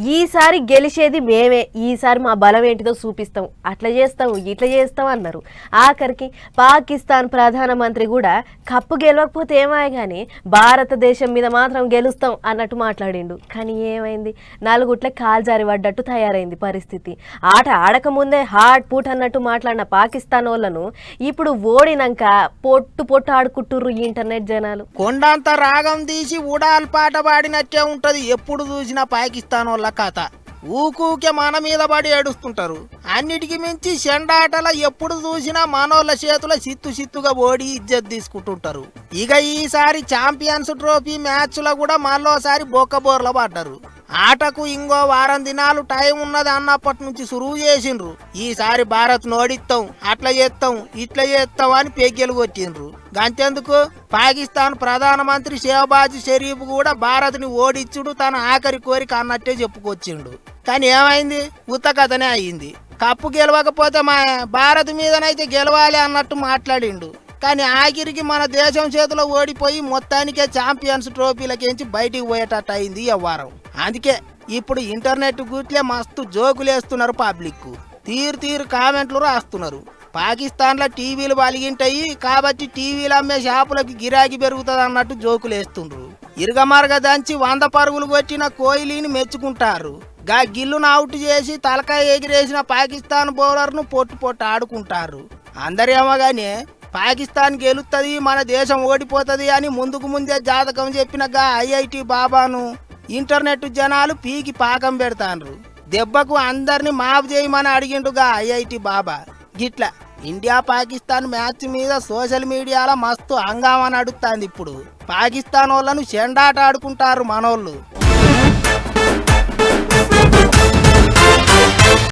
ఈసారి గెలిచేది మేమే, ఈసారి మా బలం ఏంటిదో చూపిస్తాం, అట్లా చేస్తాం ఇట్లా చేస్తాం అన్నారు. ఆఖరికి పాకిస్తాన్ ప్రధానమంత్రి కూడా కప్పు గెలవకపోతే ఏమాయ కానీ భారతదేశం మీద మాత్రం గెలుస్తాం అన్నట్టు మాట్లాడిండు. కానీ ఏమైంది, నలుగుట్ల కాల్జారి పడ్డట్టు తయారైంది పరిస్థితి. ఆట ఆడకముందే హాట్ పూట్ అన్నట్టు మాట్లాడిన పాకిస్తాన్ వాళ్ళను ఇప్పుడు ఓడినాక పొట్టు పొట్టు ఆడుకుంటుర్రు ఈ ఇంటర్నెట్ జనాలు. కొండంత రాగం తీసి ఉడాల్ పాట పాడినట్టే ఉంటది ఎప్పుడు చూసినా పాకిస్తాన్ వాళ్ళ కథ. ఊకూకే మన మీద పడి ఏడుస్తుంటారు. అన్నిటికి మించి చెండాటల ఎప్పుడు చూసినా మనోళ్ళ చేతుల సిత్తుగా ఓడి ఇజ్జత్ తీసుకుంటుంటారు. ఇక ఈసారి ఛాంపియన్స్ ట్రోఫీ మ్యాచ్లో కూడా మళ్ళోసారి బొక్కబోర్ల పడ్డారు. ఆటకు ఇంకో వారం దినాలు టైం ఉన్నది అన్నప్పటి నుంచి సురువు చేసిండ్రు. ఈసారి భారత్ నోడిస్తాం, అట్లా చేస్తాం ఇట్లా చేస్తాం అని పెగ్గెలు కొట్టిండ్రు. గంతెందుకు పాకిస్తాన్ ప్రధానమంత్రి షెహబాజ్ షరీఫ్ కూడా భారత్ని ఓడిచ్చుడు తన ఆఖరి కోరిక అన్నట్టే చెప్పుకొచ్చిండు. కానీ ఏమైంది, ఉత్త కథనే అయ్యింది. కప్పు గెలవకపోతే మా భారత్ మీదనైతే గెలవాలి అన్నట్టు మాట్లాడిండు. కానీ ఆఖరికి మన దేశం చేతిలో ఓడిపోయి మొత్తానికే ఛాంపియన్స్ ట్రోఫీలకించి బయటికి పోయేటట్టు అయింది ఈ వారం. అందుకే ఇప్పుడు ఇంటర్నెట్ గుట్లే మస్తు జోకులేస్తున్నారు పబ్లిక్. తీరు కామెంట్లు రాస్తున్నారు. పాకిస్తాన్లో టీవీలు బలిగింటాయి కాబట్టి టీవీలు అమ్మే షాపులకి గిరాకీ పెరుగుతుంది అన్నట్టు జోకులేస్తుండ్రు. ఇరగమరగ దంచి 100 పరుగులు కొట్టిన కోహ్లీని మెచ్చుకుంటారు. గా గిల్లును అవుట్ చేసి తలకాయ ఎగిరేసిన పాకిస్తాన్ బౌలర్ను పొట్టు ఆడుకుంటారు. అందరేమో గానీ పాకిస్తాన్ గెలుస్తుంది మన దేశం ఓడిపోతుంది అని ముందుకు ముందే జాతకం చెప్పిన గా ఐఐటి బాబాను ఇంటర్నెట్ జనాలు పీకి పాకం పెడతాండ్రు. దెబ్బకు అందరిని మాఫ్ చేయమని అడిగిండుగా ఐఐటి బాబా. గిట్లా ఇండియా పాకిస్తాన్ మ్యాచ్ మీద సోషల్ మీడియాలో మస్తు హంగామా నడుస్తుంది. ఇప్పుడు పాకిస్తాన్ వాళ్ళను చెండాట ఆడుకుంటారు మనోళ్ళు.